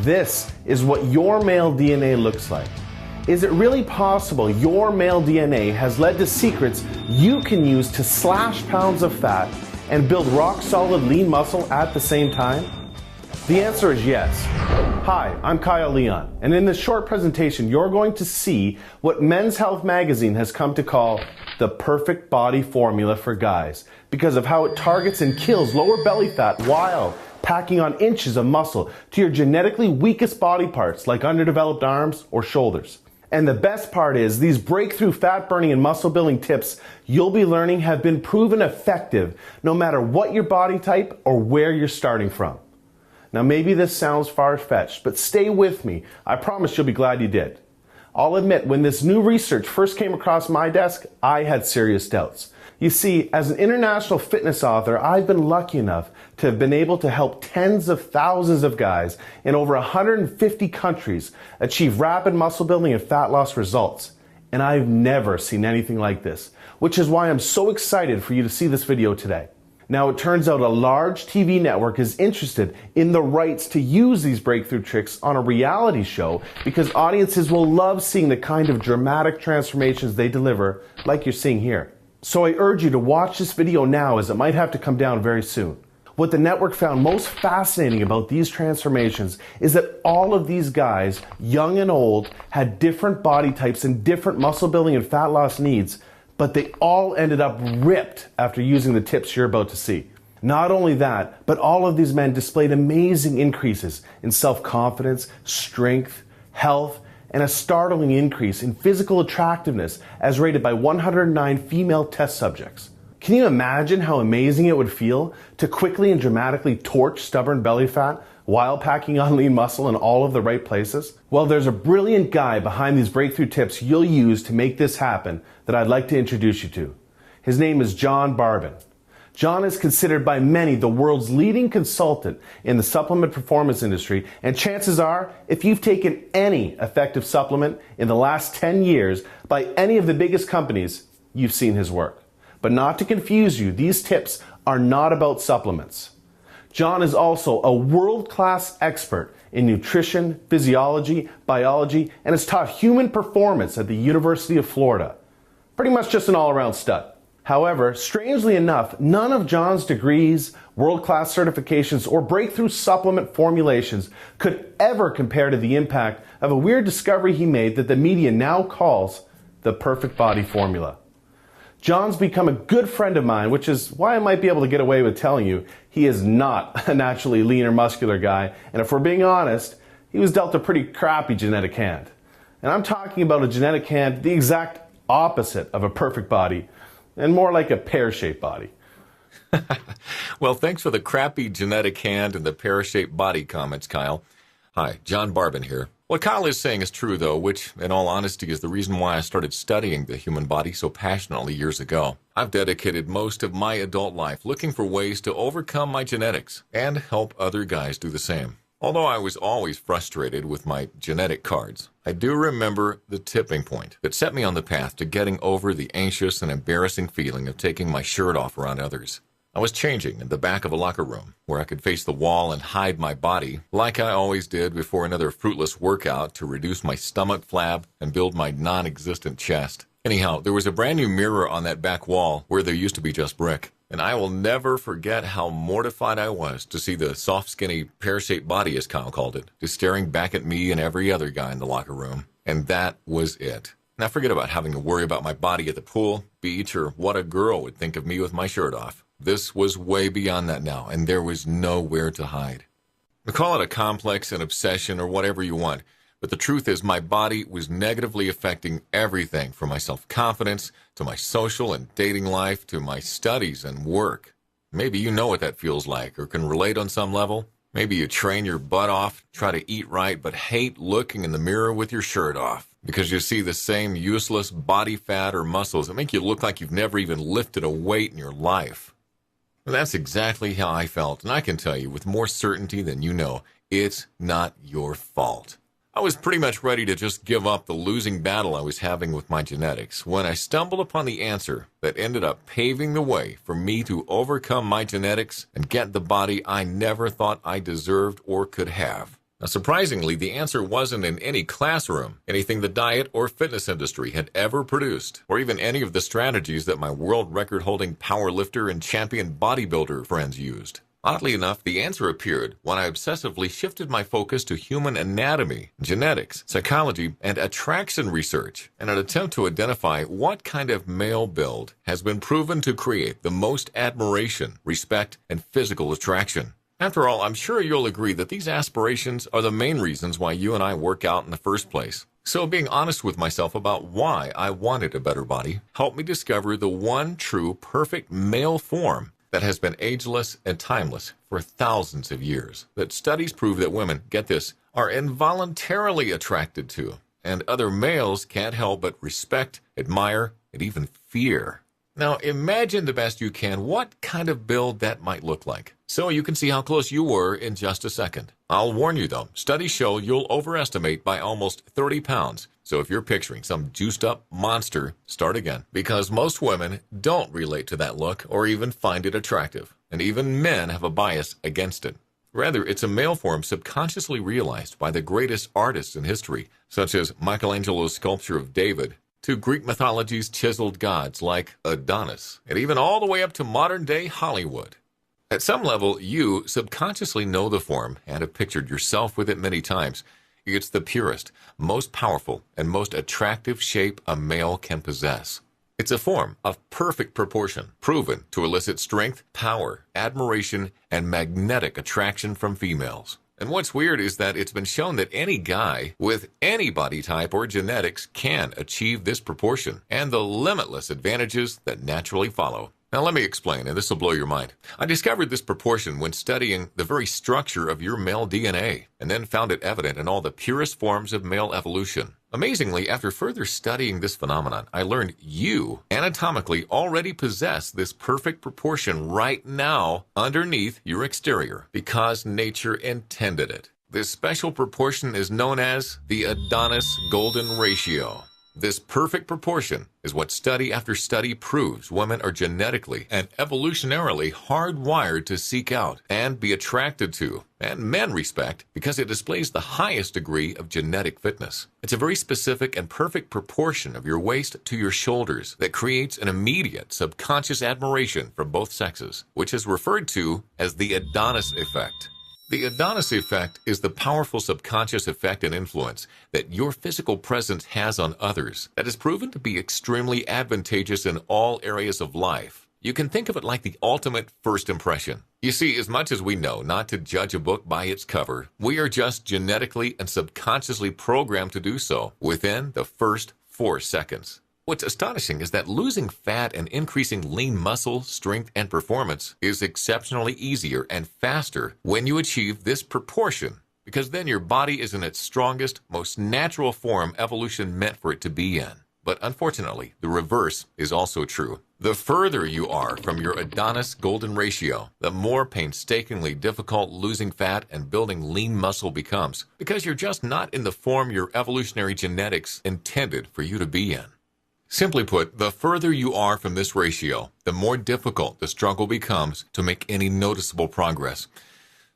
This is what your male DNA looks like. Is it really possible your male DNA has led to secrets you can use to slash pounds of fat and build rock-solid lean muscle at the same time? The answer is yes. Hi, I'm Kyle Leon, and in this short presentation, you're going to see what Men's Health magazine has come to call the perfect body formula for guys because of how it targets and kills lower belly fat while packing on inches of muscle to your genetically weakest body parts like underdeveloped arms or shoulders. And the best part is these breakthrough fat burning and muscle building tips you'll be learning have been proven effective no matter what your body type or where you're starting from. Now maybe this sounds far-fetched, but stay with me. I promise you'll be glad you did. I'll admit, when this new research first came across my desk, I had serious doubts. You see, as an international fitness author, I've been lucky enough to have been able to help tens of thousands of guys in over 150 countries achieve rapid muscle building and fat loss results. And I've never seen anything like this, which is why I'm so excited for you to see this video today. Now, it turns out a large TV network is interested in the rights to use these breakthrough tricks on a reality show because audiences will love seeing the kind of dramatic transformations they deliver, like you're seeing here. So I urge you to watch this video now, as it might have to come down very soon. What the network found most fascinating about these transformations is that all of these guys, young and old, had different body types and different muscle building and fat loss needs, but they all ended up ripped after using the tips you're about to see. Not only that, but all of these men displayed amazing increases in self-confidence, strength, health, and a startling increase in physical attractiveness as rated by 109 female test subjects. Can you imagine how amazing it would feel to quickly and dramatically torch stubborn belly fat while packing on lean muscle in all of the right places? Well, there's a brilliant guy behind these breakthrough tips you'll use to make this happen that I'd like to introduce you to. His name is John Barbon. John is considered by many the world's leading consultant in the supplement performance industry, and chances are, if you've taken any effective supplement in the last 10 years by any of the biggest companies, you've seen his work. But not to confuse you, these tips are not about supplements. John is also a world-class expert in nutrition, physiology, biology, and has taught human performance at the University of Florida. Pretty much just an all-around stud. However, strangely enough, none of John's degrees, world-class certifications, or breakthrough supplement formulations could ever compare to the impact of a weird discovery he made that the media now calls the perfect body formula. John's become a good friend of mine, which is why I might be able to get away with telling you he is not a naturally lean or muscular guy, and if we're being honest, he was dealt a pretty crappy genetic hand. And I'm talking about a genetic hand the exact opposite of a perfect body, and more like a pear-shaped body. Well, thanks for the crappy genetic hand and the pear-shaped body comments, Kyle. Hi, John Barbon here. What Kyle is saying is true, though, which, in all honesty, is the reason why I started studying the human body so passionately years ago. I've dedicated most of my adult life looking for ways to overcome my genetics and help other guys do the same. Although I was always frustrated with my genetic cards, I do remember the tipping point that set me on the path to getting over the anxious and embarrassing feeling of taking my shirt off around others. I was changing in the back of a locker room where I could face the wall and hide my body like I always did before another fruitless workout to reduce my stomach flab and build my non-existent chest. Anyhow, there was a brand new mirror on that back wall where there used to be just brick. And I will never forget how mortified I was to see the soft, skinny, pear-shaped body, as Kyle called it, just staring back at me and every other guy in the locker room. And that was it. Now forget about having to worry about my body at the pool, beach, or what a girl would think of me with my shirt off. This was way beyond that now, and there was nowhere to hide. Call it a complex, an obsession, or whatever you want. But the truth is my body was negatively affecting everything from my self-confidence to my social and dating life to my studies and work. Maybe you know what that feels like or can relate on some level. Maybe you train your butt off, try to eat right, but hate looking in the mirror with your shirt off because you see the same useless body fat or muscles that make you look like you've never even lifted a weight in your life. Well, that's exactly how I felt, and I can tell you with more certainty than you know, it's not your fault. I was pretty much ready to just give up the losing battle I was having with my genetics when I stumbled upon the answer that ended up paving the way for me to overcome my genetics and get the body I never thought I deserved or could have. Now, surprisingly, the answer wasn't in any classroom, anything the diet or fitness industry had ever produced, or even any of the strategies that my world record-holding power lifter and champion bodybuilder friends used. Oddly enough, the answer appeared when I obsessively shifted my focus to human anatomy, genetics, psychology, and attraction research in an attempt to identify what kind of male build has been proven to create the most admiration, respect, and physical attraction. After all, I'm sure you'll agree that these aspirations are the main reasons why you and I work out in the first place. So being honest with myself about why I wanted a better body helped me discover the one true perfect male form that has been ageless and timeless for thousands of years, that studies prove that women, get this, are involuntarily attracted to, and other males can't help but respect, admire, and even fear. Now, imagine the best you can what kind of build that might look like, so you can see how close you were in just a second. I'll warn you, though, studies show you'll overestimate by almost 30 pounds. So if you're picturing some juiced-up monster, start again, because most women don't relate to that look or even find it attractive, and even men have a bias against it. Rather, it's a male form subconsciously realized by the greatest artists in history, such as Michelangelo's sculpture of David, to Greek mythology's chiseled gods like Adonis, and even all the way up to modern-day Hollywood. At some level, you subconsciously know the form and have pictured yourself with it many times. It's the purest, most powerful, and most attractive shape a male can possess. It's a form of perfect proportion, proven to elicit strength, power, admiration, and magnetic attraction from females. And what's weird is that it's been shown that any guy with any body type or genetics can achieve this proportion and the limitless advantages that naturally follow. Now let me explain, and this will blow your mind. I discovered this proportion when studying the very structure of your male DNA, and then found it evident in all the purest forms of male evolution. Amazingly, after further studying this phenomenon, I learned you anatomically already possess this perfect proportion right now underneath your exterior, because nature intended it. This special proportion is known as the Adonis Golden Ratio. This perfect proportion is what study after study proves women are genetically and evolutionarily hardwired to seek out and be attracted to, and men respect, because it displays the highest degree of genetic fitness. It's a very specific and perfect proportion of your waist to your shoulders that creates an immediate subconscious admiration from both sexes, which is referred to as the Adonis effect. The Adonis effect is the powerful subconscious effect and influence that your physical presence has on others that is proven to be extremely advantageous in all areas of life. You can think of it like the ultimate first impression. You see, as much as we know not to judge a book by its cover, we are just genetically and subconsciously programmed to do so within the first 4 seconds. What's astonishing is that losing fat and increasing lean muscle, strength, and performance is exceptionally easier and faster when you achieve this proportion, because then your body is in its strongest, most natural form evolution meant for it to be in. But unfortunately, the reverse is also true. The further you are from your Adonis Golden Ratio, the more painstakingly difficult losing fat and building lean muscle becomes, because you're just not in the form your evolutionary genetics intended for you to be in. Simply put, the further you are from this ratio, the more difficult the struggle becomes to make any noticeable progress.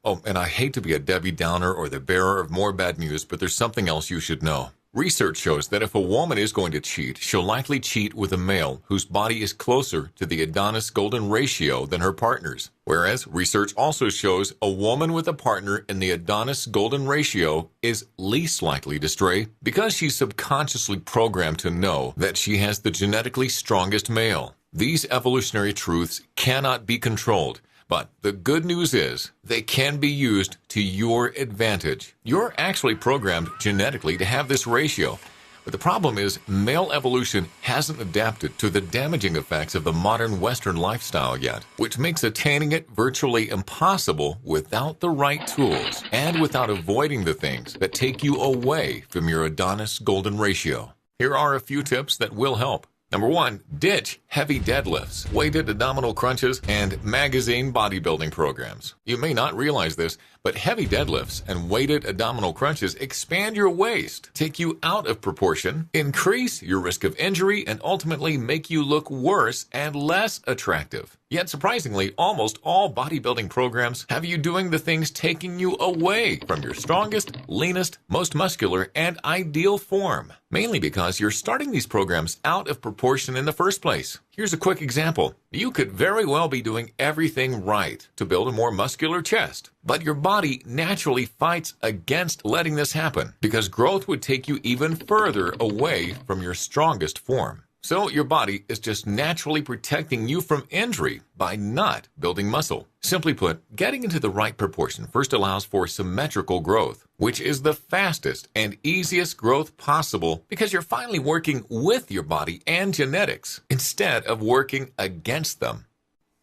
Oh, and I hate to be a Debbie Downer or the bearer of more bad news, but there's something else you should know. Research shows that if a woman is going to cheat, she'll likely cheat with a male whose body is closer to the Adonis Golden Ratio than her partner's. Whereas research also shows a woman with a partner in the Adonis Golden Ratio is least likely to stray because she's subconsciously programmed to know that she has the genetically strongest male. These evolutionary truths cannot be controlled. But the good news is they can be used to your advantage. You're actually programmed genetically to have this ratio. But the problem is male evolution hasn't adapted to the damaging effects of the modern Western lifestyle yet, which makes attaining it virtually impossible without the right tools and without avoiding the things that take you away from your Adonis Golden Ratio. Here are a few tips that will help. Number 1, ditch heavy deadlifts, weighted abdominal crunches, and magazine bodybuilding programs. You may not realize this, But heavy deadlifts and weighted abdominal crunches expand your waist, take you out of proportion, increase your risk of injury, and ultimately make you look worse and less attractive. Yet surprisingly, almost all bodybuilding programs have you doing the things taking you away from your strongest, leanest, most muscular, and ideal form. Mainly because you're starting these programs out of proportion in the first place. Here's a quick example. You could very well be doing everything right to build a more muscular chest, but your body naturally fights against letting this happen because growth would take you even further away from your strongest form. So your body is just naturally protecting you from injury by not building muscle. Simply put, getting into the right proportion first allows for symmetrical growth, which is the fastest and easiest growth possible because you're finally working with your body and genetics instead of working against them.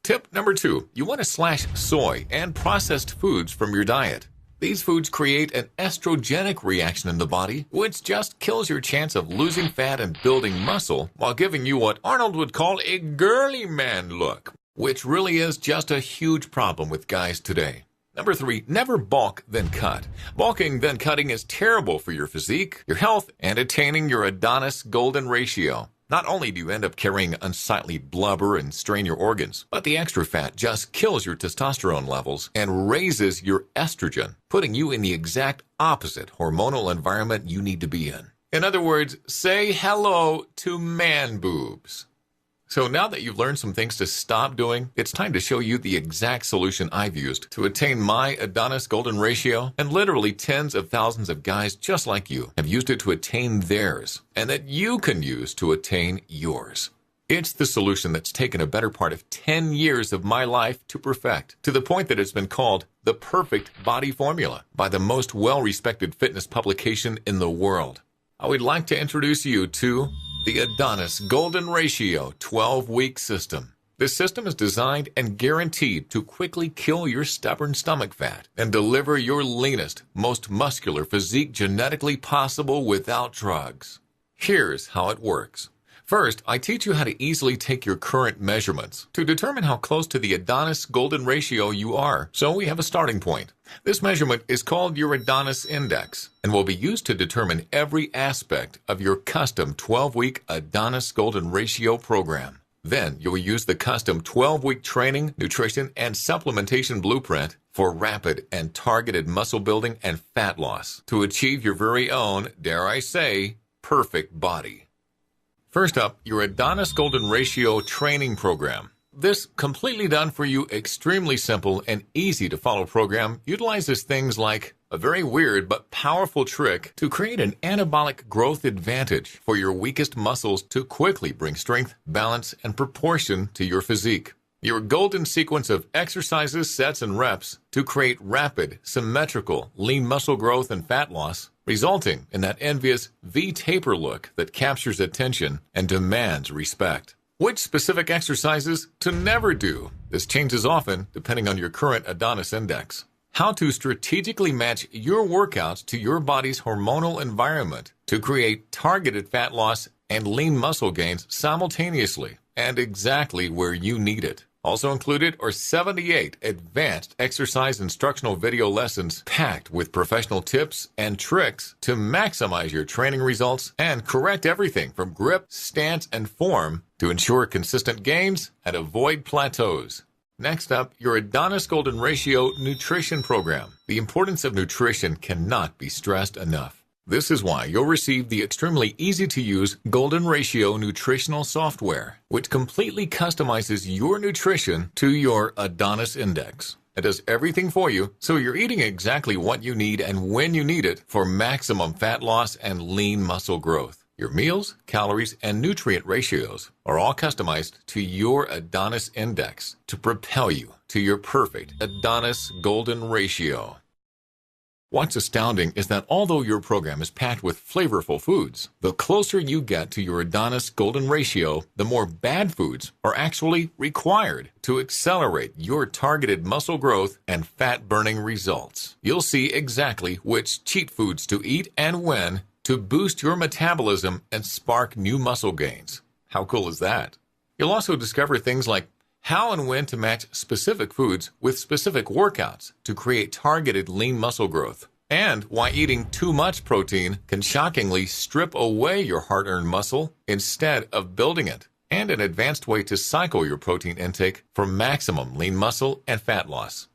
Tip number 2, you want to slash soy and processed foods from your diet. These foods create an estrogenic reaction in the body, which just kills your chance of losing fat and building muscle while giving you what Arnold would call a girly man look, which really is just a huge problem with guys today. Number 3, never bulk then cut. Bulking then cutting is terrible for your physique, your health, and attaining your Adonis golden ratio. Not only do you end up carrying unsightly blubber and strain your organs, but the extra fat just kills your testosterone levels and raises your estrogen, putting you in the exact opposite hormonal environment you need to be in. In other words, say hello to man boobs. So now that you've learned some things to stop doing, it's time to show you the exact solution I've used to attain my Adonis golden ratio, and literally tens of thousands of guys just like you have used it to attain theirs, and that you can use to attain yours. It's the solution that's taken a better part of 10 years of my life to perfect, to the point that it's been called the perfect body formula by the most well-respected fitness publication in the world. I would like to introduce you to the Adonis Golden Ratio 12-week system. This system is designed and guaranteed to quickly kill your stubborn stomach fat and deliver your leanest, most muscular physique genetically possible without drugs. Here's how it works. First, I teach you how to easily take your current measurements to determine how close to the Adonis Golden Ratio you are, so we have a starting point. This measurement is called your Adonis Index and will be used to determine every aspect of your custom 12-week Adonis Golden Ratio program. Then you will use the custom 12-week training, nutrition, and supplementation blueprint for rapid and targeted muscle building and fat loss to achieve your very own, dare I say, perfect body. First up, your Adonis Golden Ratio training program. This completely done for you, extremely simple and easy to follow program utilizes things like a very weird but powerful trick to create an anabolic growth advantage for your weakest muscles to quickly bring strength, balance, and proportion to your physique. Your golden sequence of exercises, sets, and reps to create rapid, symmetrical, lean muscle growth and fat loss, resulting in that envious V-taper look that captures attention and demands respect. Which specific exercises to never do? This changes often depending on your current Adonis Index. How to strategically match your workouts to your body's hormonal environment to create targeted fat loss and lean muscle gains simultaneously and exactly where you need it. Also included are 78 advanced exercise instructional video lessons packed with professional tips and tricks to maximize your training results and correct everything from grip, stance, and form to ensure consistent gains and avoid plateaus. Next up, your Adonis Golden Ratio nutrition program. The importance of nutrition cannot be stressed enough. This is why you'll receive the extremely easy-to-use Golden Ratio nutritional software, which completely customizes your nutrition to your Adonis Index. It does everything for you, so you're eating exactly what you need and when you need it for maximum fat loss and lean muscle growth. Your meals, calories, and nutrient ratios are all customized to your Adonis Index to propel you to your perfect Adonis Golden Ratio. What's astounding is that although your program is packed with flavorful foods, the closer you get to your Adonis Golden Ratio, the more bad foods are actually required to accelerate your targeted muscle growth and fat-burning results. You'll see exactly which cheat foods to eat and when to boost your metabolism and spark new muscle gains. How cool is that? You'll also discover things like how and when to match specific foods with specific workouts to create targeted lean muscle growth, and why eating too much protein can shockingly strip away your hard-earned muscle instead of building it, and an advanced way to cycle your protein intake for maximum lean muscle and fat loss.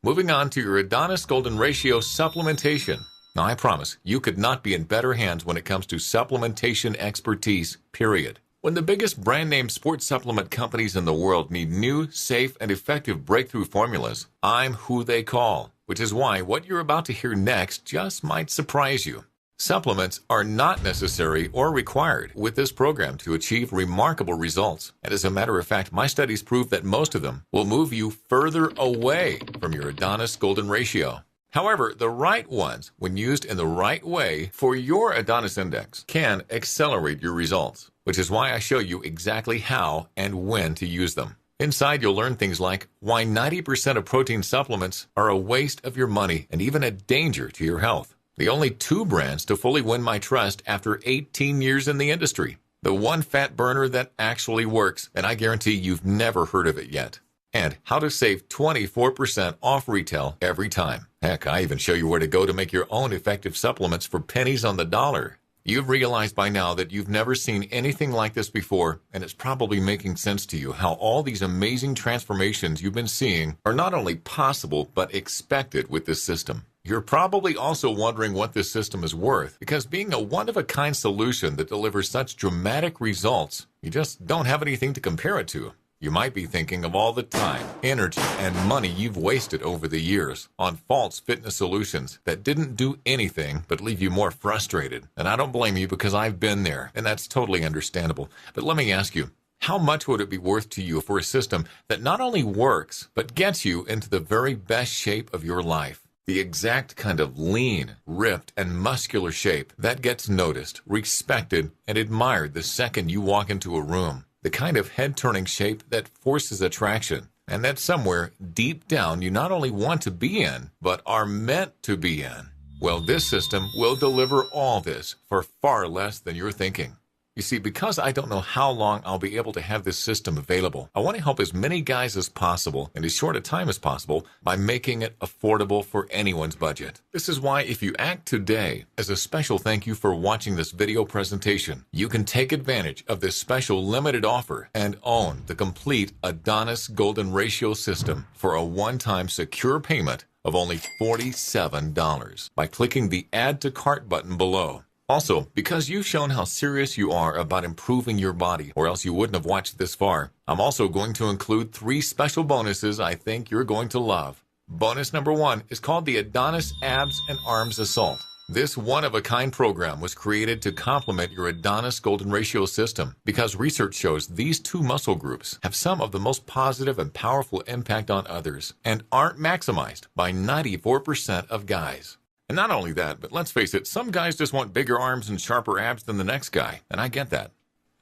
Moving on to your Adonis Golden Ratio supplementation. Now, I promise you could not be in better hands when it comes to supplementation expertise, period. When the biggest brand-name sports supplement companies in the world need new, safe, and effective breakthrough formulas, I'm who they call, which is why what you're about to hear next just might surprise you. Supplements are not necessary or required with this program to achieve remarkable results. And as a matter of fact, my studies prove that most of them will move you further away from your Adonis Golden Ratio. However, the right ones, when used in the right way for your Adonis Index, can accelerate your results, which is why I show you exactly how and when to use them. Inside, you'll learn things like why 90% of protein supplements are a waste of your money and even a danger to your health. The only 2 brands to fully win my trust after 18 years in the industry. The one fat burner that actually works, and I guarantee you've never heard of it yet. And how to save 24% off retail every time. Heck, I even show you where to go to make your own effective supplements for pennies on the dollar. You've realized by now that you've never seen anything like this before, and it's probably making sense to you how all these amazing transformations you've been seeing are not only possible, but expected with this system. You're probably also wondering what this system is worth, because being a one-of-a-kind solution that delivers such dramatic results, you just don't have anything to compare it to. You might be thinking of all the time, energy, and money you've wasted over the years on false fitness solutions that didn't do anything but leave you more frustrated. And I don't blame you, because I've been there, and that's totally understandable. But let me ask you, how much would it be worth to you for a system that not only works, but gets you into the very best shape of your life? The exact kind of lean, ripped, and muscular shape that gets noticed, respected, and admired the second you walk into a room. The kind of head-turning shape that forces attraction, and that somewhere deep down you not only want to be in, but are meant to be in. Well, this system will deliver all this for far less than you're thinking. You see, because I don't know how long I'll be able to have this system available, I want to help as many guys as possible in as short a time as possible by making it affordable for anyone's budget. This is why if you act today, as a special thank you for watching this video presentation, you can take advantage of this special limited offer and own the complete Adonis Golden Ratio system for a one-time secure payment of only $47 by clicking the Add to Cart button below. Also, because you've shown how serious you are about improving your body, or else you wouldn't have watched this far, I'm also going to include 3 special bonuses I think you're going to love. Bonus number 1 is called the Adonis Abs and Arms Assault. This one-of-a-kind program was created to complement your Adonis Golden Ratio system because research shows these 2 muscle groups have some of the most positive and powerful impact on others and aren't maximized by 94% of guys. And not only that, but let's face it, some guys just want bigger arms and sharper abs than the next guy, and I get that.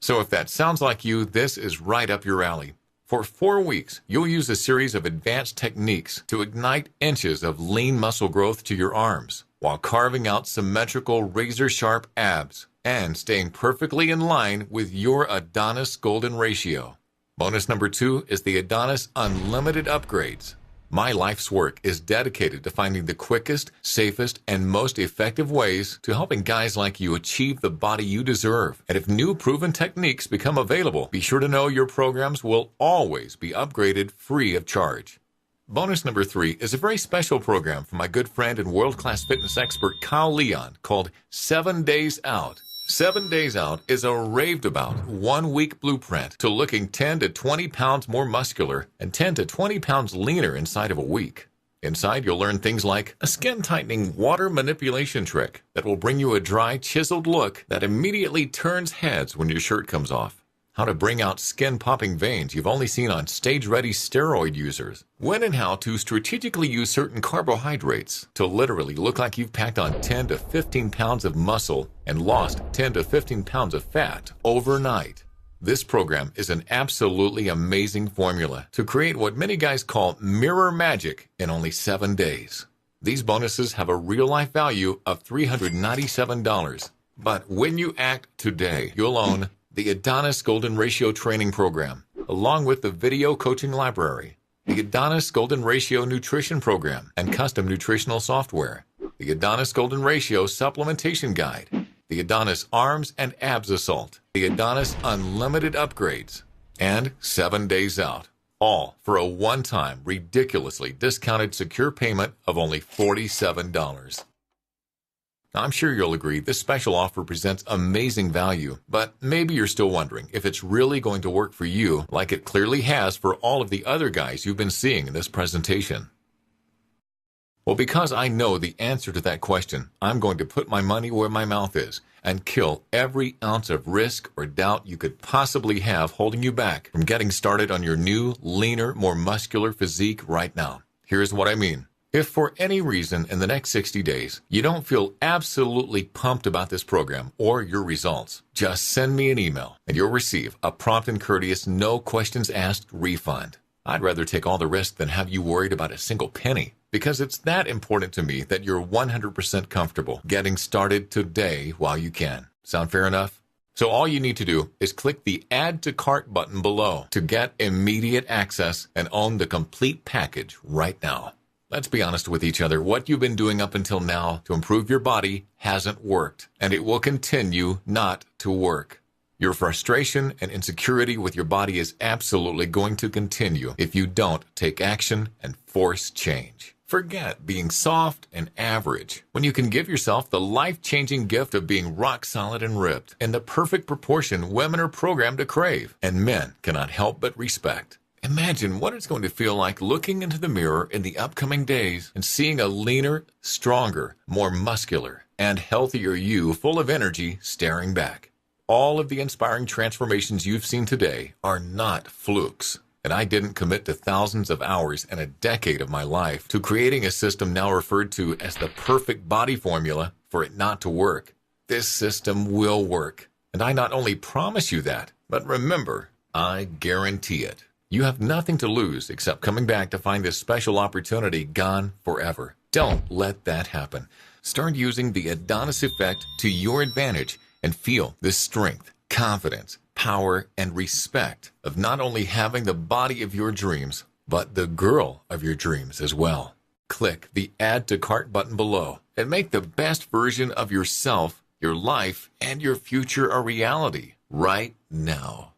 So if that sounds like you, this is right up your alley. For 4 weeks, you'll use a series of advanced techniques to ignite inches of lean muscle growth to your arms, while carving out symmetrical razor-sharp abs and staying perfectly in line with your Adonis Golden Ratio. Bonus number 2 is the Adonis Unlimited Upgrades. My life's work is dedicated to finding the quickest, safest, and most effective ways to helping guys like you achieve the body you deserve. And if new proven techniques become available, be sure to know your programs will always be upgraded free of charge. Bonus number 3 is a very special program from my good friend and world-class fitness expert Kyle Leon called 7 Days Out. 7 Days Out is a raved-about 1-week blueprint to looking 10 to 20 pounds more muscular and 10 to 20 pounds leaner inside of a week. Inside, you'll learn things like a skin-tightening water manipulation trick that will bring you a dry, chiseled look that immediately turns heads when your shirt comes off. How to bring out skin-popping veins you've only seen on stage-ready steroid users. When and how to strategically use certain carbohydrates to literally look like you've packed on 10 to 15 pounds of muscle and lost 10 to 15 pounds of fat overnight. This program is an absolutely amazing formula to create what many guys call mirror magic in only 7 days. These bonuses have a real-life value of $397. But when you act today, you'll own the Adonis Golden Ratio Training Program, along with the video coaching library, the Adonis Golden Ratio Nutrition Program and custom nutritional software, the Adonis Golden Ratio Supplementation Guide, the Adonis Arms and Abs Assault, the Adonis Unlimited Upgrades, and 7 Days Out, all for a one-time, ridiculously discounted secure payment of only $47. I'm sure you'll agree this special offer presents amazing value, but maybe you're still wondering if it's really going to work for you like it clearly has for all of the other guys you've been seeing in this presentation. Well, because I know the answer to that question, I'm going to put my money where my mouth is and kill every ounce of risk or doubt you could possibly have holding you back from getting started on your new, leaner, more muscular physique right now. Here's what I mean. If for any reason in the next 60 days you don't feel absolutely pumped about this program or your results, just send me an email and you'll receive a prompt and courteous, no questions asked refund. I'd rather take all the risk than have you worried about a single penny, because it's that important to me that you're 100% comfortable getting started today while you can. Sound fair enough? So all you need to do is click the Add to Cart button below to get immediate access and own the complete package right now. Let's be honest with each other. What you've been doing up until now to improve your body hasn't worked, and it will continue not to work. Your frustration and insecurity with your body is absolutely going to continue if you don't take action and force change. Forget being soft and average when you can give yourself the life-changing gift of being rock solid and ripped in the perfect proportion women are programmed to crave and men cannot help but respect. Imagine what it's going to feel like looking into the mirror in the upcoming days and seeing a leaner, stronger, more muscular, and healthier you full of energy staring back. All of the inspiring transformations you've seen today are not flukes, and I didn't commit to thousands of hours and a decade of my life to creating a system now referred to as the perfect body formula for it not to work. This system will work, and I not only promise you that, but remember, I guarantee it. You have nothing to lose except coming back to find this special opportunity gone forever. Don't let that happen. Start using the Adonis effect to your advantage and feel the strength, confidence, power, and respect of not only having the body of your dreams, but the girl of your dreams as well. Click the Add to Cart button below and make the best version of yourself, your life, and your future a reality right now.